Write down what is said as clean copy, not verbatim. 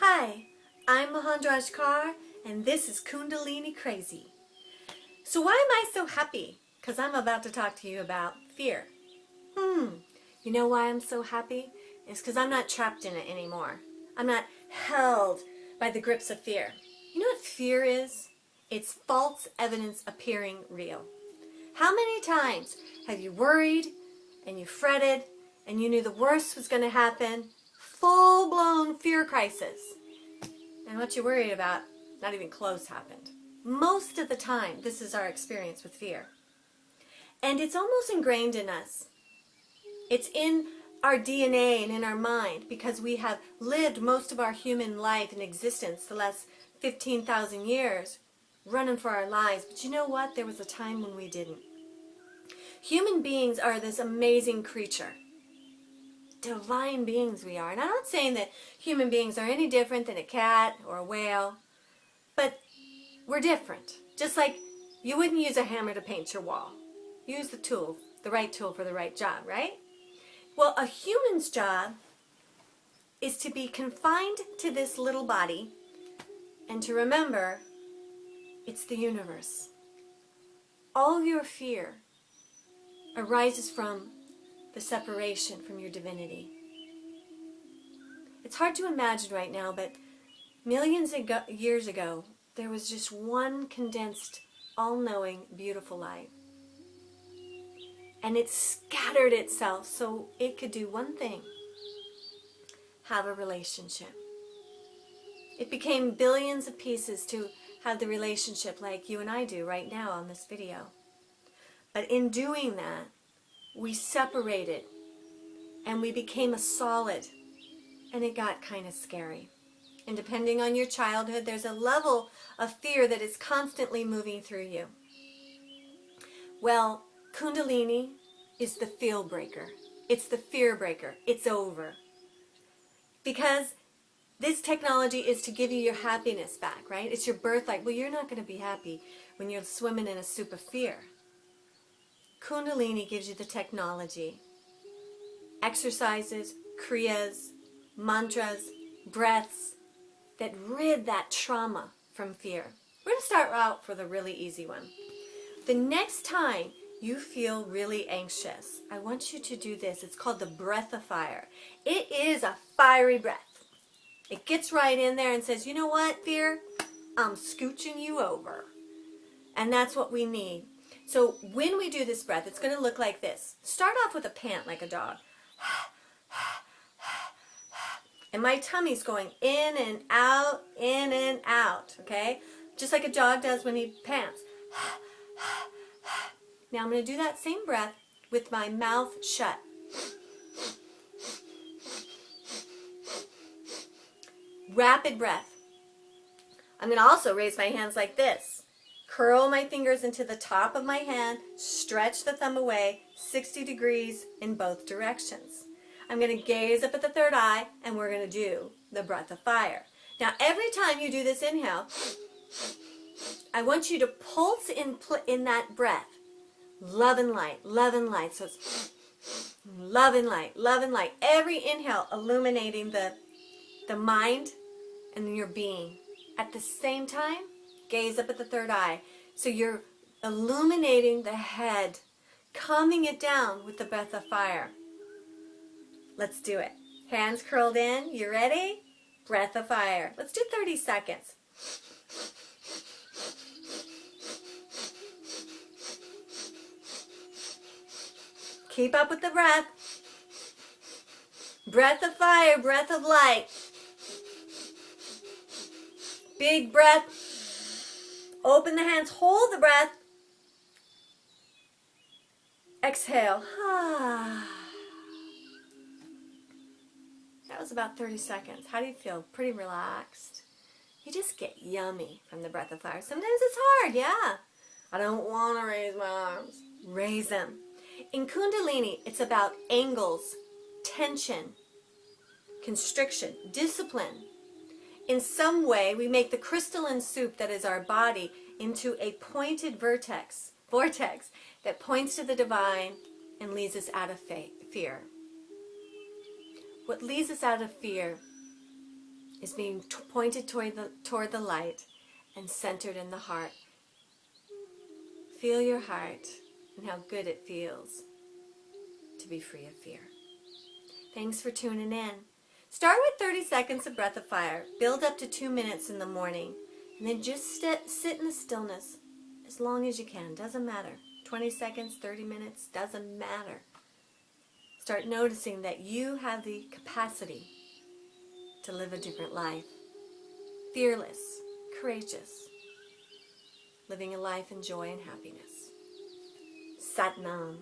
Hi, I'm Mahanraj Kaur, and this is Kundalini Crazy. So why am I so happy? Because I'm about to talk to you about fear. You know why I'm so happy? It's because I'm not trapped in it anymore. I'm not held by the grips of fear. You know what fear is? It's false evidence appearing real. How many times have you worried and you fretted and you knew the worst was going to happen? Full-blown fear crisis. And what you worried about, not even close, happened. Most of the time, this is our experience with fear. And it's almost ingrained in us. It's in our DNA and in our mind because we have lived most of our human life and existence the last 15,000 years running for our lives. But you know what? There was a time when we didn't. Human beings are this amazing creature. Divine beings we are. And I'm not saying that human beings are any different than a cat or a whale, but we're different. Just like you wouldn't use a hammer to paint your wall. Use the tool, the right tool for the right job, right? Well, a human's job is to be confined to this little body and to remember it's the universe. All your fear arises from the separation from your divinity. It's hard to imagine right now, but millions of years ago, there was just one condensed, all-knowing, beautiful light. And it scattered itself so it could do one thing: have a relationship. It became billions of pieces to have the relationship like you and I do right now on this video. But in doing that, we separated and we became a solid, and it got kind of scary. And depending on your childhood, there's a level of fear that is constantly moving through you. Well, Kundalini is the feel breaker. It's the fear breaker. It's over. Because this technology is to give you your happiness back, right? It's your birthright. Well, you're not going to be happy when you're swimming in a soup of fear. Kundalini gives you the technology. Exercises, kriyas, mantras, breaths that rid that trauma from fear. We're going to start out for the really easy one. The next time you feel really anxious, I want you to do this. It's called the breath of fire. It is a fiery breath. It gets right in there and says, you know what, fear? I'm scooching you over. And that's what we need. So when we do this breath, it's going to look like this. Start off with a pant like a dog. And my tummy's going in and out, okay? Just like a dog does when he pants. Now I'm going to do that same breath with my mouth shut. Rapid breath. I'm going to also raise my hands like this. Curl my fingers into the top of my hand, stretch the thumb away 60 degrees in both directions. I'm going to gaze up at the third eye, and we're going to do the breath of fire. Now, every time you do this inhale, I want you to pulse in that breath. Love and light, love and light. So it's love and light, love and light. Every inhale illuminating the mind and your being. At the same time, gaze up at the third eye. So you're illuminating the head, calming it down with the breath of fire. Let's do it. Hands curled in. You ready? Breath of fire. Let's do 30 seconds. Keep up with the breath. Breath of fire, breath of light. Big breath. Open the hands, hold the breath. Exhale. That was about 30 seconds. How do you feel? Pretty relaxed? You just get yummy from the breath of fire. Sometimes it's hard, yeah. I don't want to raise my arms. Raise them. In Kundalini, it's about angles, tension, constriction, discipline. In some way, we make the crystalline soup that is our body into a pointed vortex that points to the divine and leads us out of fear. What leads us out of fear is being pointed toward the light and centered in the heart. Feel your heart and how good it feels to be free of fear. Thanks for tuning in. Start with 30 seconds of breath of fire. Build up to 2 minutes in the morning. And then just sit in the stillness as long as you can. Doesn't matter. 20 seconds, 30 minutes, doesn't matter. Start noticing that you have the capacity to live a different life. Fearless, courageous, living a life in joy and happiness. Sat Nam.